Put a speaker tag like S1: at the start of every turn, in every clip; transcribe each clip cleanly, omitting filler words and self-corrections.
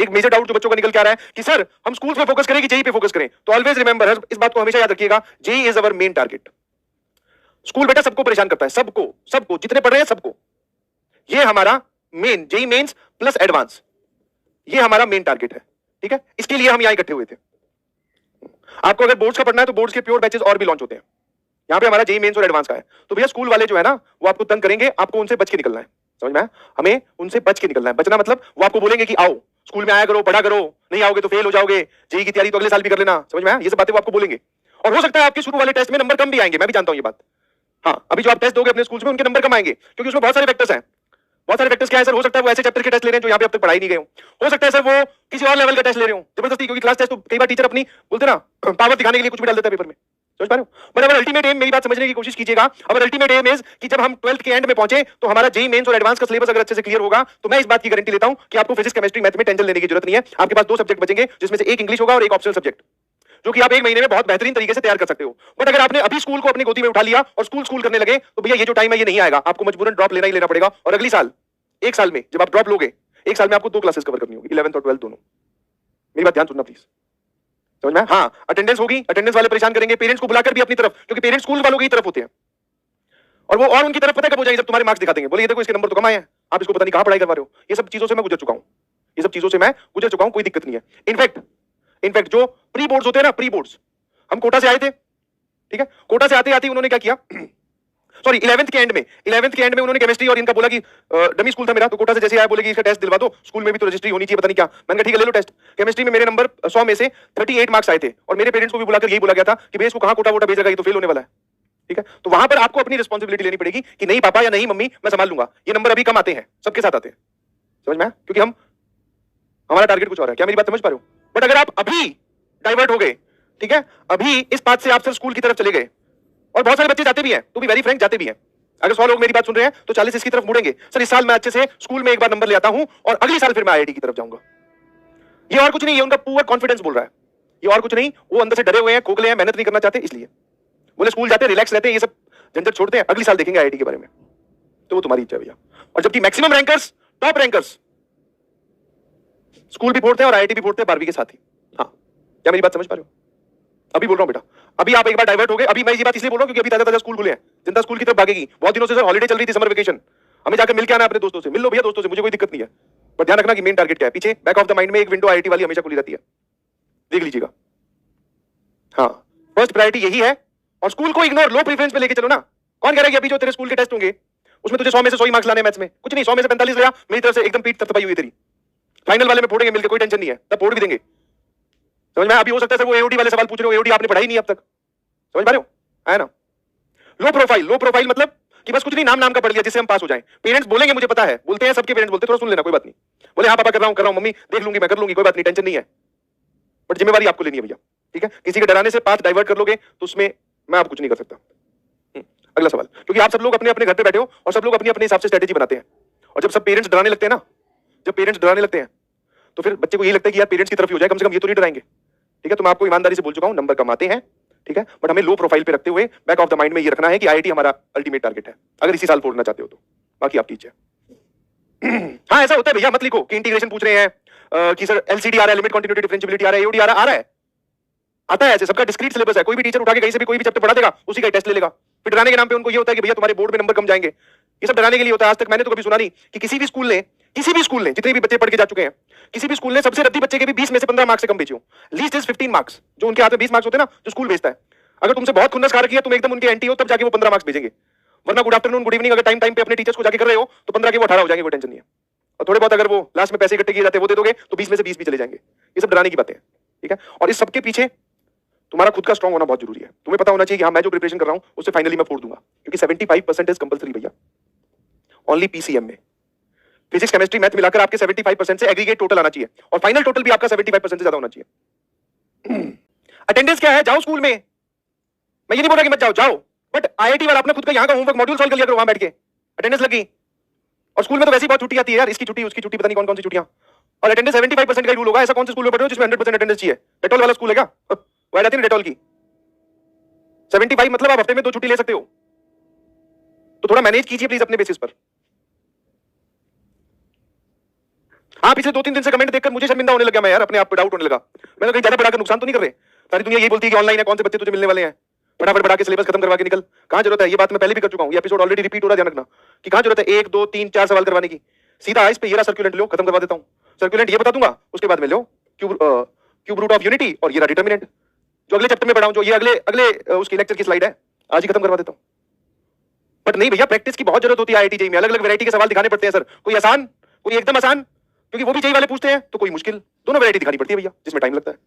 S1: एक major doubt जो बच्चों का निकल के आ रहा है कि सर हम स्कूल पे फोकस करें कि जेई पे फोकस करें, तो ऑलवेज रिमेंबर, इस बात को हमेशा याद रखिएगा, JEE is our main target. School बेटा सबको परेशान करता है, सबको सबको, जितने पढ़ रहे हैं सबको। ये हमारा main JEE mains plus advance, ये हमारा मेन टारगेट है, ठीक है। इसके लिए हम यहां इकट्ठे हुए थे। आपको अगर बोर्ड्स का पढ़ना है तो बोर्ड्स के प्योर बैचेस और भी लॉन्च होते हैं। यहां पे हमारा जेई मेंस और एडवांस का है। तो भैया स्कूल वाले जो है ना वो आपको तंग करेंगे, आपको उनसे बच के निकलना है, समझ में आया? हमें उनसे बच के निकलना है। बचना मतलब वो आपको बोलेंगे कि आओ स्कूल में आया करो, पढ़ा करो, नहीं आओगे तो फेल हो जाओगे, जेई की तैयारी तो अगले साल भी कर लेना, समझ में आया? ये सब बातें वो आपको बोलेंगे। और हो सकता है आपके शुरू वाले टेस्ट में नंबर कम भी आएंगे, मैं भी जानता हूं ये बात। हाँ, अभी जो आप टेस्ट दोगे अपने स्कूल में उनके नंबर कम आएंगे, क्योंकि उसमें बहुत सारे फैक्टर्स हैं। बहुत सारे फैक्टर्स क्या है सर? हो सकता है वो ऐसे चैप्टर के टेस्ट ले रहे हैं जो यहाँ पे अब तक पढ़ाई नहीं गए हो सकता है सर वो किसी और लेवल का टेस्ट ले रहे हो जबरदस्ती, क्योंकि क्लास टेस्ट तो कई बार टीचर अपनी बोलते ना पावर दिखाने के लिए कुछ भी डाल देता है पेपर में, समझ पा रहे हो? बट अगर अल्टीमेट एम, मेरी बात समझने की कोशिश कीजिएगा, अगर अल्टीमेट एम इज कि जब हम 12th के एंड में पहुंचे तो हमारा जेई मेंस और एडवांस का सिलेबस अगर अच्छे से क्लियर होगा, तो मैं इस बात की गारंटी लेता हूं कि आपको फिजिक्स केमिस्ट्री मैथ में टेंशन लेने की जरूरत नहीं है। आपके पास 2 सब्जेक्ट बचेंगे, जिसमें से एक इंग्लिश होगा और एक ऑप्शनल सब्जेक्ट, जो कि आप 1 महीने में बहुत बेहतरीन तरीके से तैयार कर सकते हो। बट अगर आपने अभी स्कूल को अपनी गोदी में उठा लिया और स्कूल करने लगे, तो भैया ये जो टाइम है ये नहीं आएगा, आपको मजबूरन ड्रॉप लेना ही लेना पड़ेगा। और अगली साल 1 साल में जब आप ड्रॉप लोगे, 1 साल में आपको 2 क्लासेस कवर करनी होगी, 11th और 12th दोनों। मेरी बात ध्यान सुनना प्लीज, समझ में? हाँ, अटेंडेंस होगी, अटेंडेंस वाले परेशान करेंगे, पेरेंट्स को बुलाकर भी अपनी तरफ, क्योंकि पेरेंट्स स्कूल वालों की तरफ होते हैं। और वो और उनकी तरफ पता कब हो जाएंगे? जब तुम्हारे मार्क्स दिखा देंगे, बोले ये देखो इसके नंबर तो कम आए हैं, आप इसको पता नहीं कहां पढ़ाई करवा रहे हो। ये सब चीजों से मैं गुजर चुका हूं, ये सब चीजों से मैं गुजर चुका हूं, कोई दिक्कत नहीं है। इनफैक्ट जो प्री बोर्ड्स होते हैं ना, प्री बोर्ड्स, हम कोटा से आए थे, ठीक है। कोटा से आते आते उन्होंने क्या किया, सॉरी 11th के एंड में उन्होंने केमिस्ट्री और इनका बोला कि डमी स्कूल था मेरा, तो कोटा से जैसे आया बोले कि इसका टेस्ट दिलवा दो, स्कूल में भी तो रजिस्ट्री होनी चाहिए, पता नहीं क्या। मैंने कहा ठीक है ले लो टेस्ट। केमिस्ट्री में मेरे नंबर 100 में से 38 मार्क्स आए थे, और मेरे पेरेंट्स को भी बुलाकर यही बोला गया था कि भैया इसको कहां कोटा वोटा भेजेगा, ये तो फेल होने वाला है, ठीक है। तो वहां पर आपको अपनी रिस्पॉन्सिबिलिटी लेनी पड़ेगी कि नहीं पापा या नहीं मम्मी मैं संभाल लूंगा, ये नंबर अभी कम आते हैं, सबके साथ आते हैं, समझ में आया? क्योंकि हमारा टारगेट कुछ और है। क्या मेरी बात समझ पा रहे हो? बट अगर आप अभी डाइवर्ट हो गए, ठीक है, अभी इस बात से आप सर स्कूल की तरफ चले गए, और बहुत सारे बच्चे जाते भी हैं, तो भी वेरी फ्रैंक जाते भी हैं। अगर 100 लोग मेरी बात सुन रहे हैं तो 40 इसकी तरफ मुड़ेंगे, सर इस साल मैं अच्छे से स्कूल में एक बार नंबर ले आता हूं और अगली साल फिर मैं आईआईटी की तरफ जाऊंगा। ये और कुछ नहीं, ये उनका पूरा कॉन्फिडेंस बोल रहा है, ये और कुछ नहीं, वो अंदर से डरे हुए हैं, खोखले हैं, मेहनत नहीं करना चाहते, इसलिए बोले स्कूल जाते हैं, रिलैक्स रहते हैं, ये सब झंझट छोड़ते हैं, अगली साल देखेंगे आईआईटी के बारे में। तो वो तुम्हारी इच्छा भैया। और जबकि maximum rankers, top rankers school भी फोड़ते हैं और आईआईटी भी फोड़ते हैं 12वीं के साथ ही। हाँ, क्या मेरी बात समझ पा रहे हो? अभी बोल रहा हूं बेटा, अभी आप एक बार डाइवर्ट हो गए। अभी मैं ये बात इसलिए बोल रहा हूं क्योंकि अभी ताजा स्कूल खुले हैं, जनता स्कूल की तरफ भागेगी। बहुत दिनों से सर हॉलिडे चल रही थी, समर वेकेशन, हमें जाकर मिल के आना अपने दोस्तों से, मिल लो भैया दोस्तों से, मुझे कोई दिक्कत नहीं है। पर ध्यान रखना कि मेन टारगेट क्या है, पीछे बैक ऑफ द माइंड में एक विंडो आईआईटी वाली हमेशा खुली रहती है, देख लीजिएगा। हाँ, फर्स्ट प्रायोरिटी यही है। और स्कूल को इग्नोर, लो प्रेफरेंस पे लेके चलो ना। कौन कह रहा है कि अभी जो तेरे स्कूल के टेस्ट होंगे उसमें तुझे 100 में से 100 ही मार्क्स लाने मैथ्स में? कुछ नहीं, 100 में से 45 लाया, मेरी तरफ से एकदम पीठ थपथपाई हुई तेरी। फाइनल वाले में फोड़ेंगे मिलकर, कोई टेंशन नहीं है, तब फोड़ भी देंगे, समझ में? अभी हो सकता है सर वो एओडी वाले सवाल पूछ रहे हो, एओडी आपने पढ़ाई नहीं अब तक, समझ पा रहे हो? है ना? लो प्रोफाइल मतलब कि बस कुछ नहीं, नाम का पढ़ लिया जिससे हम पास हो जाएं। पेरेंट्स बोलेंगे मुझे पता है, बोलते हैं, सबके पेरेंट्स बोलते हैं, थोड़ा सुन लेना, कोई बात नहीं। बोले हाँ पापा कर रहा हूं मम्मी देख लूंगी, मैं कर लूंगी, कोई बात नहीं, टेंशन नहीं है। बट जिम्मेवारी आपको लेनी है भैया, ठीक है? किसी के डराने से पाथ डाइवर्ट कर लोगे तो उसमें मैं आप कुछ नहीं कर सकता। अगला सवाल, क्योंकि आप सब लोग अपने अपने घर पे बैठे हो और सब लोग अपने अपने हिसाब से स्ट्रेटेजी बनाते हैं, और जब सब पेरेंट्स डराने लगते हैं ना, जब पेरेंट्स डराने लगते हैं तो फिर बच्चे को यही लगता है कि यार पेरेंट्स की तरफ ही हो जाए, कम से कम ये तो नहीं डराएंगे, ठीक है? तो मैं आपको ईमानदारी से बोल चुका हूं, नंबर कम आते हैं, ठीक है, बट हमें लो प्रोफाइल पे रखते हुए बैक ऑफ द माइंड में ये रखना है कि आईआईटी हमारा अल्टीमेट टारगेट है, अगर इसी साल फोड़ना चाहते हो तो। बाकी आपकी इच्छा है। हाँ, ऐसा होता है भैया, मत लिखो कि इंटीग्रेशन पूछ रहे हैं कि सर एलसीडी आ रहा है, लिमिट कंटिन्यूटी डिफरेंशिएबिलिटी आ रहा है, एओडी आ रहा है, आता है, ऐसे सबका डिस्क्रीट सिलेबस है। कोई भी टीचर उठा के कहीं से भी कोई भी चैप्टर पढ़ा देगा, उसी का टेस्ट ले लेगा। फिर डराने के नाम पे उनको ये होता है कि भैया तुम्हारे बोर्ड में नंबर कम जाएंगे, ये सब डराने के लिए होता है। आज तक मैंने तो कभी सुना नहीं कि किसी भी स्कूल ने जितने भी बच्चे पढ़ के जा चुके हैं, किसी भी स्कूल ने सबसे रद्दी बच्चे के भी 20 में से 15 मार्क्स से कम भेजे हो। लीस्ट इज 15 मार्क्स, जो उनके हाथ में 20 मार्क्स होते हैं ना, जो स्कूल भेजता है। अगर तुमसे बहुत खुन्नस खा रखी है, तुम एकदम उनके एंटी हो, तब जाके वो 15 मार्क्स भेजेंगे। वरना गुड आफ्टरनून गुड इवनिंग अगर टाइम पे अपने टीचर्स को जाके कर रहे हो तो 15 के वो 18 हो जाएंगे, कोई टेंशन नहीं है। और थोड़े बहुत अगर वो लास्ट में पैसे इकट्ठे किए जाते हैं वो दे दोगे तो 20 में से 20 भी चले जाएंगे। ये सब डराने की बातें हैं, ठीक है? और इस सबके पीछे तुम्हारा खुद का स्ट्रांग होना बहुत जरूरी है। तुम्हें पता होना चाहिए कि हाँ, मैं जो प्रिपरेशन कर रहा हूं उससे फाइनली मैं फोड़ दूंगा, क्योंकि 75% कंपलसरी भैया, ओनली पीसीएम में। फिजिक्स केमिस्ट्री मैथ मिलाकर आपके 75% से एग्रीगेट टोटल आना चाहिए, और फाइनल टोटल भी आपका 75% से ज्यादा होना चाहिए। अटेंडेंस क्या है? जाओ स्कूल में, मैं ये नहीं बोल रहा कि मत जाओ, बट आईआईटी वाला अपना खुद का यहाँ का होमवर्क मॉड्यूल सॉल्व कर लिया करो वहां बैठ के, अटेंडेंस लगी। और स्कूल में तो वैसे ही बहुत छुट्टी आती है यार, इसकी छुट्टी उसकी छुट्टी, पता नहीं कौन कौन सी छुट्टियां। और अटेंडेंस 75% का रूल होगा। ऐसा कौन से स्कूल में पढ़े हो जिसमें 100% अटेंडेंस चाहिए? डेटॉल वाला स्कूल है क्या? वो जाती है डेटॉल की 75, मतलब आप हफ्ते में 2 छुट्टी ले सकते हो। तो थोड़ा मैनेज कीजिए प्लीज अपने बेसिस पर। हाँ, पिछले 2-3 दिन से कमेंट देखकर मुझे शर्मिंदा होने लगा, मैं यार अपने आप पे डाउट होने लगा। मैं तो कहीं ज्यादा बढ़ाकर नुकसान तो नहीं कर रहे? सारी दुनिया यही बोलती है कि ऑनलाइन है, कौन से बच्चे तुझे मिलने वाले हैं, फटाफट बढ़ा के सिलेबस खत्म करवा के निकल। कहां जरूरत है? ये बात मैं पहले भी कर चुका हूं, ये एपिसोड ऑलरेडी रिपीट हो रहा है, ध्यान रखना कि कहां जरूरत है 1 2 3 4 सवाल करवाने की। सीधा आ इस पे, ये रहा सर्कुलेंट, लो खत्म करवा देता हूं। सर्कुलेंट ये बता दूंगा, उसके बाद में लो क्यूब रूट ऑफ यूनिटी और ये रहा डिटरमिनेंट, जो अगले चैप्टर में पढ़ाऊं, जो ये अगले अगले उसकी लेक्चर की स्लाइड है, आज ही खत्म करवा देता हूं। बट नहीं भैया, प्रैक्टिस की बहुत जरूरत होती है आईआईटी जेईई में, अलग अलग वैरायटी के सवाल दिखाने पड़ते हैं सर, कोई आसान कोई एकदम आसान, क्योंकि वो भी जेईई वाले पूछते हैं, तो कोई मुश्किल, दोनों वैरायटी दिखानी पड़ती है भैया, जिसमें टाइम लगता है।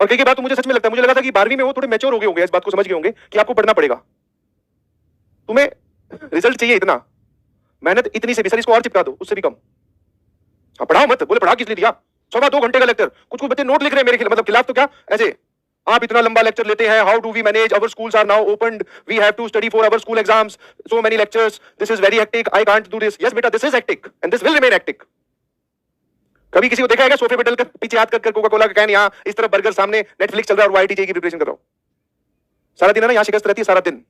S1: और कई बात तो मुझे सच में लगता है, मुझे लगा था कि 12वीं में वो थोड़े मैच्योर हो गए होंगे, इस बात को समझ गए होंगे कि आपको पढ़ना पड़ेगा, तुम्हें रिजल्ट चाहिए इतना, मेहनत इतनी से भी सर, इसको और चिपका दो, उससे भी कम। हाँ, पढ़ाओ मत, बोले पढ़ा किस लिए दिया, 1.25 घंटे का लेक्चर, कुछ कुछ बच्चे नोट लिख रहे हैं मेरे खिलाफ, मतलब खिलाफ तो क्या, ऐसे आप इतना लंबा लेक्चर लेते हैं, how do we manage, our schools are now opened, we have to study for our school exams, so many lectures, this is very hectic, I can't do this. Yes बेटा, this is hectic and this will remain hectic. कभी किसी को देखा है सोफे पे डलकर पीछे हाथ कर कोका कोला का कैन, यहाँ इस तरफ बर्गर, सामने नेटफ्लिक्स चल रहा है और वो आईआईटी जेईई की प्रिपरेशन कर रहा हूं, सारा दिन है ना, यहाँ शिकस्त रहती है सारा दिन।